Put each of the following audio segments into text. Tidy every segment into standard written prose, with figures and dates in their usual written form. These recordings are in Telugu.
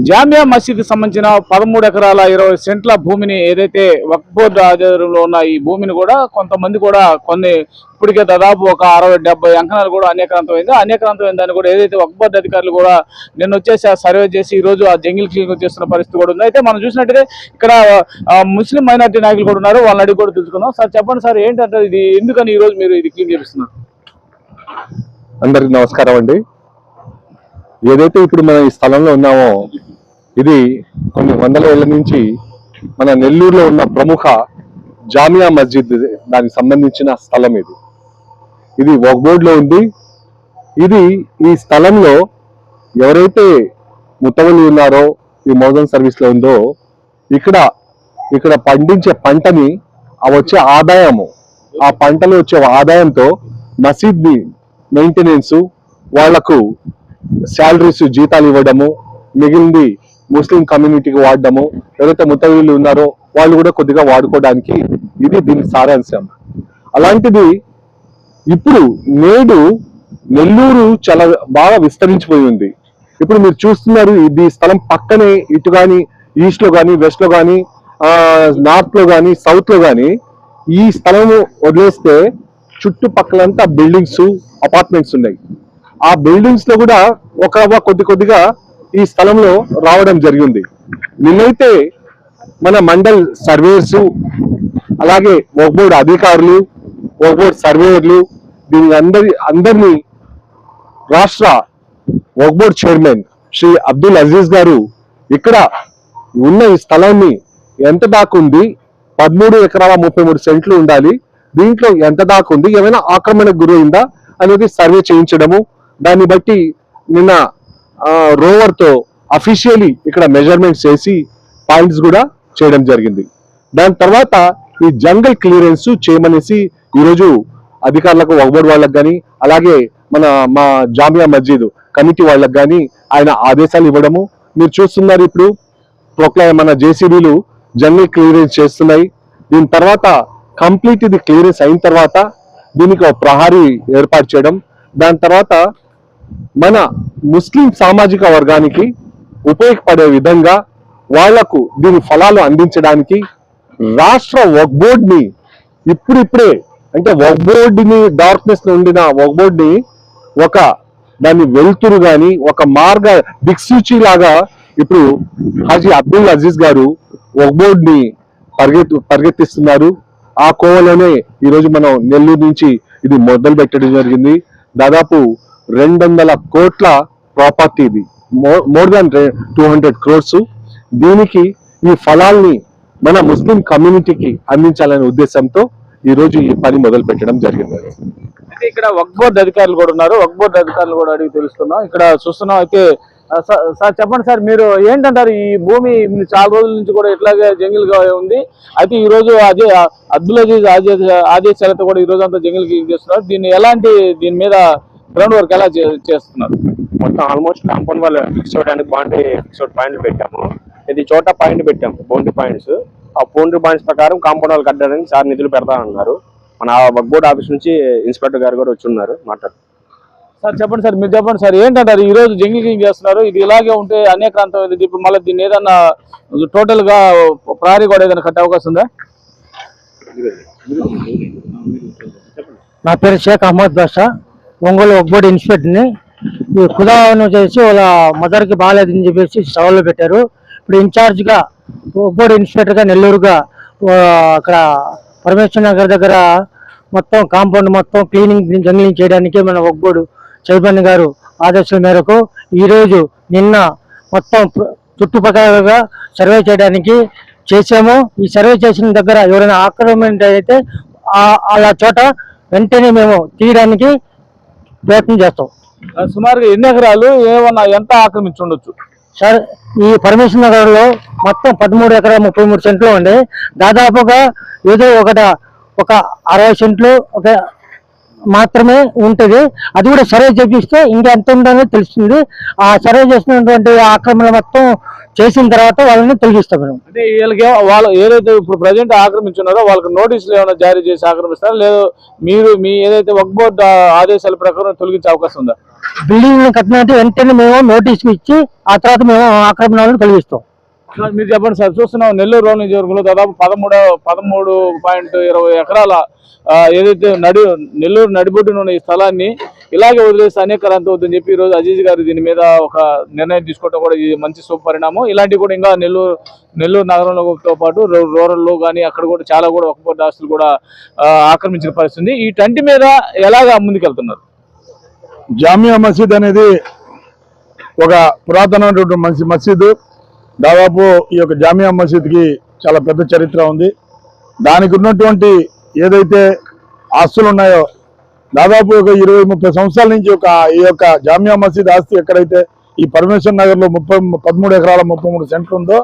జామియా మసీద్ సంబంధించిన 13 ఎకరాల 20 సెంట్ల భూమిని ఏదైతే వక్ఫ్ బోర్డు ఆధ్వర్యంలో ఉన్న ఈ భూమిని కూడా కొంతమంది కూడా ఇప్పటికే దాదాపు ఒక 60-70 అంకణాలు కూడా అనేకాంతమైంది దాన్ని కూడా ఏదైతే వక్ఫ్ బోర్డు అధికారులు కూడా నిన్న వచ్చేసి సర్వే చేసి ఈ రోజు ఆ జంగిల్ క్లీన్ చేస్తున్న పరిస్థితి కూడా ఉంది. అయితే మనం చూసినట్టయితే ఇక్కడ ముస్లిం మైనార్టీ నాయకులు కూడా ఉన్నారు, వాళ్ళని అడిగి కూడా తెలుసుకుందాం. సార్ చెప్పండి సార్, ఏంటంటే ఇది ఎందుకని ఈ రోజు మీరు ఇది క్లీన్ చేస్తున్నారు? అందరికి నమస్కారం అండి. ఏదైతే ఇప్పుడు మనం ఈ స్థలంలో ఉన్నామో ఇది కొన్ని వందల ఏళ్ల నుంచి మన నెల్లూరులో ఉన్న ప్రముఖ జామియా మస్జిద్ దానికి సంబంధించిన స్థలం. ఇది వక్ఫ్ బోర్డులో ఉంది. ఈ స్థలంలో ఎవరైతే ముతవల్లి ఉన్నారో ఈ మౌజన్ సర్వీస్ లో ఉందో ఇక్కడ పండించే పంటని వచ్చే ఆదాయము, ఆ పంటలో వచ్చే ఆదాయంతో మసీద్ ని మెయింటెనెన్స్, వాళ్లకు శాలరీస్ జీతాలు ఇవ్వడము, మిగిలింది ముస్లిం కమ్యూనిటీకి వాడడము, ఎవరైతే ముతవల్లిలు ఉన్నారో వాళ్ళు కూడా కొద్దిగా వాడుకోవడానికి ఇది దీని సారాంశం. అలాంటిది ఇప్పుడు నేడు నెల్లూరు చాలా బాగా విస్తరించిపోయి ఉంది. ఇప్పుడు మీరు చూస్తున్నారు ఇది స్థలం పక్కనే ఇటు కానీ ఈస్ట్ లో కానీ వెస్ట్ లో కానీ నార్త్ లో కానీ సౌత్ లో కానీ ఈ స్థలం వదిలేస్తే చుట్టుపక్కలంతా బిల్డింగ్స్ అపార్ట్మెంట్స్ ఉన్నాయి. ఆ బిల్డింగ్స్ లో కూడా కొద్దిగా ఈ స్థలంలో రావడం జరిగింది. నిన్నైతే మన మండల్ సర్వేయర్స్, అలాగే వక్ఫ్ బోర్డు అధికారులు, వక్ఫ్ బోర్డు సర్వేయర్లు, దీని అందరినీ రాష్ట్ర వక్ఫ్ బోర్డు చైర్మన్ శ్రీ అబ్దుల్ అజీజ్ గారు ఇక్కడ ఉన్న ఈ స్థలాన్ని ఎంత దాకుంది, 13 ఎకరాల 33 సెంట్లు ఉండాలి, దీంట్లో ఎంత దాకుంది, ఏమైనా ఆక్రమణకు గురైందా అనేది సర్వే చేయించడము, దాన్ని బట్టి నిన్న రోవర్ తో అఫీషియలీ ఇక్కడ మెజర్మెంట్స్ చేసి పాయింట్స్ కూడా చేయడం జరిగింది. దాని తర్వాత ఈ జంగల్ క్లియరెన్స్ చేయమనేసి ఈరోజు అధికారులకు వక్ఫ్ బోర్డు వాళ్ళకి కానీ అలాగే మా జామియా మస్జిద్ కమిటీ వాళ్ళకి కానీ ఆయన ఆదేశాలు ఇవ్వడము మీరు చూస్తున్నారు. ఇప్పుడు మన జేసీబీలు జంగల్ క్లియరెన్స్ చేస్తున్నాయి. దీని తర్వాత కంప్లీట్ ఇది క్లియరెన్స్ అయిన తర్వాత దీనికి ఒక ప్రహారీ ఏర్పాటు చేయడం, దాని తర్వాత మన ముస్లిం సామాజిక వర్గానికి ఉపయోగపడే విధంగా వాళ్లకు దీని ఫలాలు అందించడానికి రాష్ట్ర వక్ఫ్ బోర్డుని ఇప్పుడిప్పుడే అంటే వక్ఫ్ బోర్డుని డార్క్నెస్ లో ఉండిన వక్ఫ్ బోర్డుని దాన్ని వెలుతురు గాని ఒక మార్గ దిక్సూచి లాగా ఇప్పుడు హాజీ అబ్దుల్ అజీజ్ గారు వక్ఫ్ బోర్డుని పరిగెత్తిస్తున్నారు. ఆ కోవలోనే ఈరోజు మనం నెల్లూరు నుంచి ఇది మొదలు పెట్టడం జరిగింది. దాదాపు 200 కోట్ల ప్రాపర్టీ, ఇది మోర్ దాన్ 200 crores. దీనికి ఈ ఫలాల్ని మన ముస్లిం కమ్యూనిటీకి అందించాలనే ఉద్దేశంతో ఈ రోజు ఈ పని మొదలు పెట్టడం జరిగింది. అయితే ఇక్కడ వక్ఫ్ బోర్డు అధికారులు కూడా ఉన్నారు, వక్ఫ్ బోర్డు అధికారులు కూడా అడిగి తెలుస్తున్నాం. ఇక్కడ చూస్తున్నాం. అయితే సార్ చెప్పండి సార్, మీరు ఏంటంటారు, ఈ భూమి చాలా రోజుల నుంచి కూడా ఇట్లాగే జంగిల్ గా ఉంది. అయితే ఈ రోజు అబ్దుల్ అజీజ్ ఆదేశాలతో కూడా ఈ రోజు అంతా జంగిల్ క్లీన్ చేస్తున్నారు. దీని మీద గ్రౌండ్ వర్క్ ఎలా చేస్తున్నారు? మొత్తం ఆల్మోస్ట్ కాంపౌండ్ వాళ్ళు ఫిక్స్ అవడానికి ఫిక్స్ పాయింట్లు పెట్టాము. ఇది చోట పాయింట్ పెట్టాము, బౌండరీ పాయింట్స్. ఆ బౌండరీ పాయింట్స్ ప్రకారం కాంపౌండ్ వాళ్ళు కట్టడానికి సార్ నిధులు పెడతానన్నారు. మన వక్ఫ్ బోర్డు ఆఫీస్ నుంచి ఇన్స్పెక్టర్ గారు కూడా వచ్చి ఉన్నారు మాట్లాడు. సార్ చెప్పండి సార్, మీరు చెప్పండి సార్, ఏంటంటారు ఈ రోజు జంగిల్ క్లీన్ చేస్తున్నారు, ఇది ఇలాగే ఉంటే అనేకాంతం ఇప్పుడు మళ్ళీ దీన్ని ఏదన్నా టోటల్ గా ప్రహరీ కూడా ఏదైనా కట్టే అవకాశం ఉందా? నా పేరు షేక్ అహ్మద్ బాషా, ఒంగోలు వక్ఫ్ బోర్డు ఇన్స్పెక్టర్ని. ఈ ఖుదాను చేసి వాళ్ళ మదర్కి బాగాలేదని చెప్పేసి సవాళ్ళు పెట్టారు. ఇప్పుడు ఇన్ఛార్జ్గా వక్ఫ్ బోర్డు ఇన్స్పెక్టర్గా నెల్లూరుగా అక్కడ పరమేశ్వర నగర్ దగ్గర మొత్తం కాంపౌండ్ మొత్తం క్లీనింగ్ జంగిలింగ్ చేయడానికి మన వక్ఫ్ బోర్డు చైర్మన్ గారు ఆదేశాల మేరకు ఈరోజు నిన్న మొత్తం చుట్టుపక్కల సర్వే చేయడానికి చేసాము. ఈ సర్వే చేసిన దగ్గర ఎవరైనా ఆక్రమణ అయితే అలా చోట వెంటనే మేము తీయడానికి ప్రయత్నం చేస్తాం. సుమారుగా ఎన్ని ఎకరాలు ఎంత ఆక్రమించి ఉండొచ్చు సార్? ఈ పరమేశ్వర నగర్ లో మొత్తం 13 ఎకరాల 33 సెంట్లు ఉండే, దాదాపుగా ఏదో ఒక 60 సెంట్లు, ఒక మాత్రమే ఉంటుంది. అది కూడా సర్వే చేపిస్తే ఇంకా ఎంత ఉందనేది తెలుస్తుంది. ఆ సర్వే చేసినటువంటి ఆక్రమణ మొత్తం చేసిన తర్వాత వాళ్ళని తొలగిస్తాం మేము. అంటే వీళ్ళకి వాళ్ళు ఏదైతే ఇప్పుడు ప్రజెంట్ ఆక్రమించున్నారో వాళ్ళకి నోటీసులు ఏమైనా జారీ చేసి ఆక్రమిస్తారా, లేదు మీరు మీ ఏదైతే వక్ఫ్ బోర్డు ఆదేశాల ప్రకారం తొలగించే అవకాశం ఉందా? బిల్డింగ్ కట్టినట్టు వెంటనే మేము నోటీసులు ఇచ్చి ఆ తర్వాత మేము ఆక్రమణలను తొలగిస్తాం. మీరు చెప్పండి సార్, చూస్తున్నాం నెల్లూరు రూరల్ నియోజకవర్గంలో దాదాపు 13.20 ఎకరాల ఏదైతే నెల్లూరు నడిబొడ్డున ఉన్న ఈ స్థలాన్ని ఇలాగే వదిలేస్తే అనేకలంత అవుతుందని చెప్పి ఈరోజు అజీజ్ గారు దీని మీద ఒక నిర్ణయం తీసుకోవడం కూడా ఇది మంచి శుభపరిణామం. ఇలాంటివి కూడా ఇంకా నెల్లూరు నగరంలో పాటు రూరల్లో కానీ అక్కడ కూడా చాలా కూడా వక్ఫ్ బోర్డు ఆస్తులు కూడా ఆక్రమించిన పరిస్థితి. ఈ టంటి మీద ఎలాగా ముందుకెళ్తున్నారు? జామియా మసీద్ అనేది ఒక పురాతనమైనటువంటి మసీదు. దాదాపు ఈ యొక్క జామియా మసీద్కి చాలా పెద్ద చరిత్ర ఉంది. దానికి ఉన్నటువంటి ఏదైతే ఆస్తులు ఉన్నాయో దాదాపు ఒక 20-30 సంవత్సరాల నుంచి ఈ యొక్క జామియా మసీద్ ఆస్తి ఎక్కడైతే ఈ పరమేశ్వర్ నగర్లో 13 ఎకరాల 33 సెంట్లు ఉందో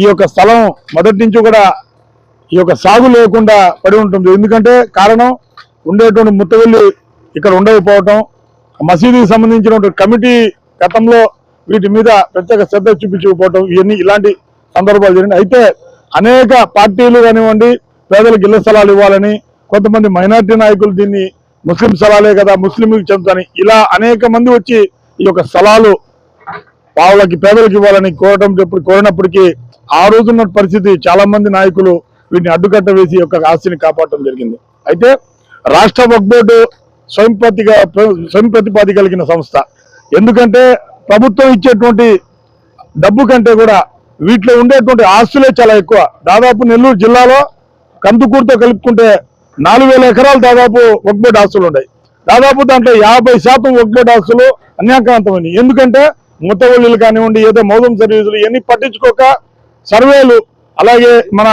ఈ యొక్క స్థలం మొదటి నుంచి కూడా ఈ యొక్క సాగు లేకుండా పడి ఉంటుంది. ఎందుకంటే కారణం ఉండేటువంటి ముత్తవెల్లి ఇక్కడ ఉండకపోవటం, మసీదుకి సంబంధించినటువంటి కమిటీ గతంలో వీటి మీద ప్రత్యేక శ్రద్ధ చూపించకపోవటం, ఇలాంటి సందర్భాలు జరిగినాయి. అయితే అనేక పార్టీలు కానివ్వండి పేదలకు ఇళ్ల స్థలాలు ఇవ్వాలని, కొంతమంది మైనార్టీ నాయకులు దీన్ని ముస్లిం స్థలాలే కదా ముస్లింలకు చెందుతాని ఇలా అనేక మంది వచ్చి ఈ యొక్క స్థలాలు పావులకి పేదలకు ఇవ్వాలని కోరినప్పటికీ ఆ రోజున్న పరిస్థితి చాలా మంది నాయకులు వీటిని అడ్డుకట్ట వేసి యొక్క ఆస్తిని కాపాడటం జరిగింది. అయితే రాష్ట్ర వక్ఫ్ బోర్డు స్వయం ప్రతిపాది కలిగిన సంస్థ. ఎందుకంటే ప్రభుత్వం ఇచ్చేటువంటి డబ్బు కంటే కూడా వీటిలో ఉండేటువంటి ఆస్తులే చాలా ఎక్కువ. దాదాపు నెల్లూరు జిల్లాలో కందుకూరుతో కలుపుకుంటే 4000 ఎకరాలు దాదాపు వక్ఫ్ బోర్డు ఆస్తులు ఉన్నాయి. దాదాపు దాంట్లో 50% వక్ఫ్ బోర్డు ఆస్తులు అన్యాక్రాంతమైనవి. ఎందుకంటే ముత్తవల్లిలు కానివ్వండి, ఏదో మౌదం సర్వీసులు ఇవన్నీ పట్టించుకోక సర్వేలు, అలాగే మన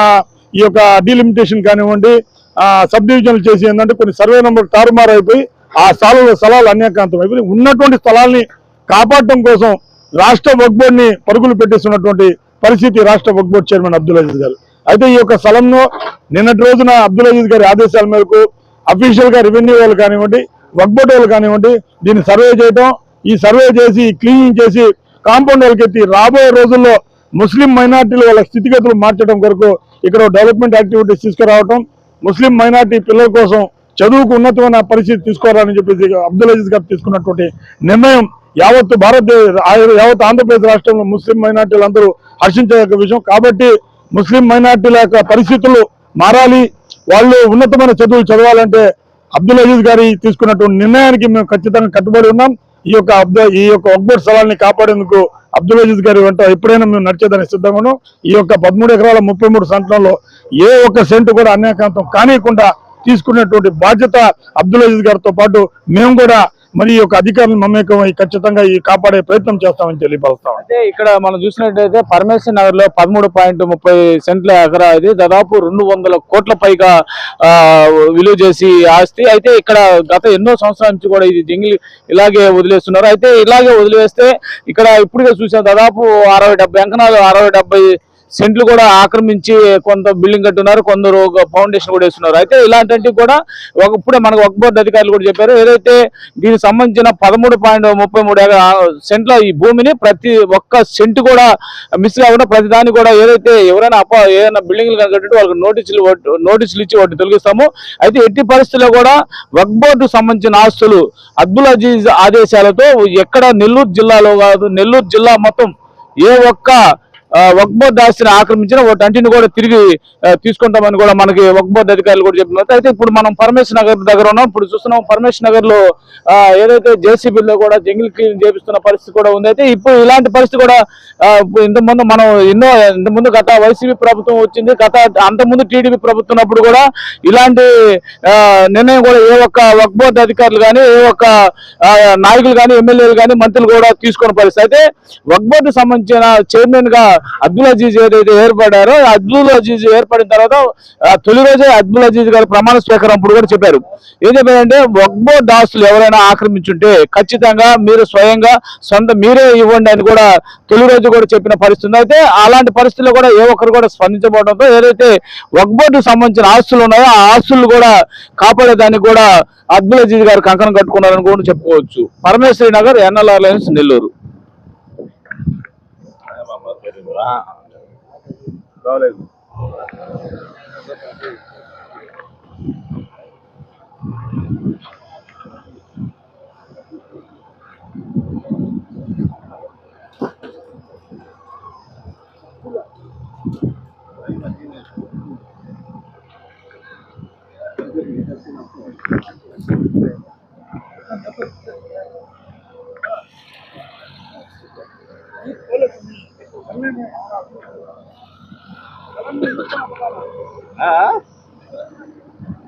ఈ యొక్క డీలిమిటేషన్ కానివ్వండి, సబ్ డివిజన్లు చేసి ఏంటంటే కొన్ని సర్వే నెంబర్ తారుమారు అయిపోయి ఆ స్థలాలు అన్యాక్రాంతం అయిపోయి ఉన్నటువంటి స్థలాల్ని కాపాడటం కోసం రాష్ట్ర వక్ఫ్ బోర్డుని పరుగులు పెట్టేస్తున్నటువంటి పరిస్థితి రాష్ట్ర వక్ఫ్ బోర్డు చైర్మన్ అబ్దుల్ అజీజ్ గారు. అయితే ఈ యొక్క స్థలంలో నిన్నటి రోజున అబ్దుల్ అజీజ్ గారి ఆదేశాల మేరకు అఫీషియల్ గా రెవెన్యూ వాళ్ళు కానివ్వండి, వక్ఫ్ బోర్డు వాళ్ళు కానివ్వండి దీన్ని సర్వే చేయటం, ఈ సర్వే చేసి క్లీనింగ్ చేసి కాంపౌండ్ వాళ్ళకి ఎత్తి రాబోయే రోజుల్లో ముస్లిం మైనార్టీలు వాళ్ళ స్థితిగతులు మార్చడం కొరకు ఇక్కడ డెవలప్మెంట్ యాక్టివిటీస్ తీసుకురావటం, ముస్లిం మైనార్టీ పిల్లల కోసం చదువుకు ఉన్నతమైన పరిస్థితి తీసుకురావాలని చెప్పేసి అబ్దుల్ అజీజ్ గారు తీసుకున్నటువంటి నిర్ణయం యావత్ ఆంధ్రప్రదేశ్ రాష్ట్రంలో ముస్లిం మైనార్టీలు అందరూ హర్షించదగ్గ విషయం. కాబట్టి ముస్లిం మైనార్టీల యొక్క పరిస్థితులు మారాలి, వాళ్ళు ఉన్నతమైన చదువులు చదవాలంటే అబ్దుల్ అజీజ్ గారి తీసుకున్నటువంటి నిర్ణయానికి మేము ఖచ్చితంగా కట్టుబడి ఉన్నాం. ఈ యొక్క వక్ఫ్ బోర్డు స్థలాన్ని కాపాడేందుకు అబ్దుల్ అజీజ్ గారి వెంట ఎప్పుడైనా మేము నడిచేదానికి సిద్ధంగా ఉన్నాం. ఈ యొక్క 13 ఎకరాల 33 సెంట్లలో ఏ ఒక్క సెంటు కూడా అన్యాక్రాంతం కానియకుండా తీసుకునేటువంటి బాధ్యత అబ్దుల్ అజీజ్ గారితో పాటు మేము కూడా మరి ఈ యొక్క అధికారులు మమేకమై ఖచ్చితంగా ఈ కాపాడే ప్రయత్నం చేస్తామని తెలియపరుస్తాం. అంటే ఇక్కడ మనం చూసినట్టయితే పరమేశ్వర్ నగర్ లో 13.30 సెంట్ల ఎకరా ఇది దాదాపు 200 కోట్ల పైగా విలువ చేసి ఆస్తి. అయితే ఇక్కడ గత ఎన్నో సంవత్సరాల నుంచి కూడా ఇది జంగిల్ ఇలాగే వదిలేస్తున్నారు. అయితే ఇలాగే వదిలేస్తే ఇక్కడ ఇప్పుడుగా చూసాం దాదాపు 60-70 అంకణాలు 60-70 సెంట్లు కూడా ఆక్రమించి కొంత బిల్డింగ్ కట్టున్నారు, కొందరు ఫౌండేషన్ కూడా వేస్తున్నారు. అయితే ఇలాంటి కూడా ఇప్పుడే మనకు వక్ఫ్ బోర్డు అధికారులు కూడా చెప్పారు, ఏదైతే దీనికి సంబంధించిన 13.33 సెంట్ల ఈ భూమిని ప్రతి ఒక్క సెంటు కూడా మిస్ కాకుండా ప్రతి దాన్ని కూడా ఏదైతే ఎవరైనా ఏదైనా బిల్డింగ్లు కట్టినట్టు వాళ్ళకి నోటీసులు ఇచ్చి వాటిని తొలగిస్తాము. అయితే ఎట్టి పరిస్థితుల్లో కూడా వక్ఫ్ బోర్డు సంబంధించిన ఆస్తులు అబ్దుల్ అజీజ్ ఆదేశాలతో ఎక్కడ నెల్లూరు జిల్లాలో కాదు, నెల్లూరు జిల్లా మొత్తం ఏ ఒక్క వక్ఫ్ బోర్డు ఆస్తిని ఆక్రమించిన వాటంటిని కూడా తిరిగి తీసుకుంటామని కూడా మనకి వక్ఫ్ బోర్డు అధికారులు కూడా చెప్తున్నారు. అయితే ఇప్పుడు మనం పరమేశ్వర్ నగర్ దగ్గర ఉన్నాం. ఇప్పుడు చూస్తున్నాం పరమేశ్వర్ నగర్ లో ఏదైతే జేసీబీలో కూడా జంగిల్ క్లీన్ చేపిస్తున్న పరిస్థితి కూడా ఉంది. అయితే ఇప్పుడు ఇలాంటి పరిస్థితి కూడా ఇంతకుముందు మనం ఇంతకుముందు గత వైసీపీ ప్రభుత్వం వచ్చింది, అంతకుముందు టీడీపీ ప్రభుత్వం ఉన్నప్పుడు కూడా ఇలాంటి నిర్ణయం కూడా ఏ ఒక్క వక్ఫ్ బోర్డు అధికారులు కానీ ఏ ఒక్క నాయకులు కానీ ఎమ్మెల్యేలు కానీ మంత్రులు కూడా తీసుకున్న పరిస్థితి. అయితే వక్ఫ్ బోర్డు సంబంధించిన చైర్మన్ గా అబ్దుల్ అజీజ్ ఏదైతే ఏర్పడారో అబ్దుల్ అజీజ్ ఏర్పడిన తర్వాత తొలి రోజే అబ్దుల్ అజీజ్ గారు ప్రమాణ స్వీకారం అప్పుడు కూడా చెప్పారు. ఏం చెప్పారంటే వక్ఫ్ బోర్డు ఆస్తులు ఎవరైనా ఆక్రమించుంటే ఖచ్చితంగా మీరు స్వయంగా మీరే ఇవ్వండి అని కూడా తొలి రోజు కూడా చెప్పిన పరిస్థితి ఉంది. అయితే అలాంటి పరిస్థితుల్లో కూడా ఏ ఒక్కరు కూడా స్పందించబడడంతో ఏదైతే వక్ఫ్ బోర్డుకు సంబంధించిన ఆస్తులు ఉన్నాయో ఆ ఆస్తులు కూడా కాపాడేదానికి కూడా అబ్దుల్ అజీజ్ గారు కంకణం కట్టుకున్నారని కూడా చెప్పుకోవచ్చు. Parameshwari Nagar, NLR lines, Nellore.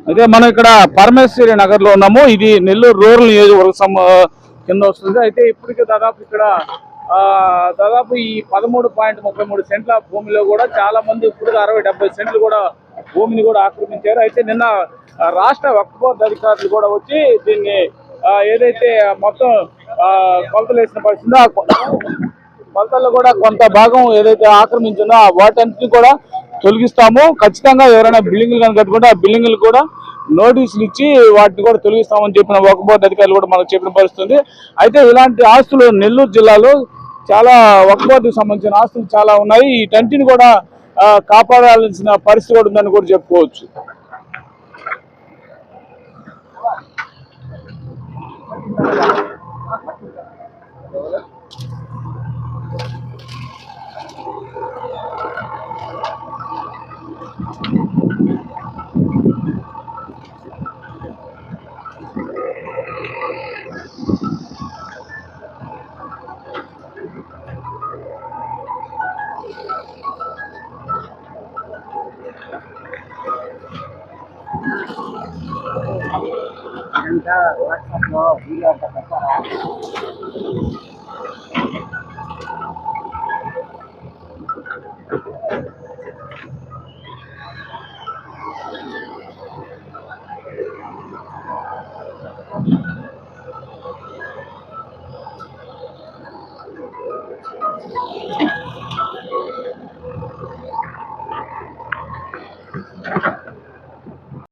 అయితే మనం ఇక్కడ పరమేశ్వరి నగర్ లో ఉన్నాము. ఇది నెల్లూరు రూరల్ నియోజకవర్గం కింద వస్తుంది. అయితే ఇప్పటికే దాదాపు ఇక్కడ దాదాపు ఈ 13.33 సెంట్ల భూమిలో కూడా చాలా మంది ఇప్పుడు 60-70 సెంట్లు కూడా భూమిని కూడా ఆక్రమించారు. అయితే నిన్న రాష్ట్ర వక్ఫ్ బోర్డు అధికారులు కూడా వచ్చి దీన్ని ఏదైతే మొత్తం కొలతలు వేసిన పరిస్థితి ఆ కొలతల్లో కూడా కొంత భాగం ఏదైతే ఆక్రమించిందో ఆ వాటన్నిటిని కూడా తొలగిస్తాము, ఖచ్చితంగా ఎవరైనా బిల్డింగ్లు కానీ కట్టుకుంటే ఆ బిల్డింగ్లు కూడా నోటీసులు ఇచ్చి వాటిని కూడా తొలగిస్తామని చెప్పిన వక్ఫ్ బోర్డు అధికారులు కూడా మనకు చెప్పిన పరిస్థితి. అయితే ఇలాంటి ఆస్తులు నెల్లూరు జిల్లాలో చాలా వక్ఫ్ బోర్డుకు సంబంధించిన ఆస్తులు చాలా ఉన్నాయి. ఈ టెంటిని కూడా కాపాడాల్సిన పరిస్థితి కూడా ఉందని కూడా చెప్పుకోవచ్చు.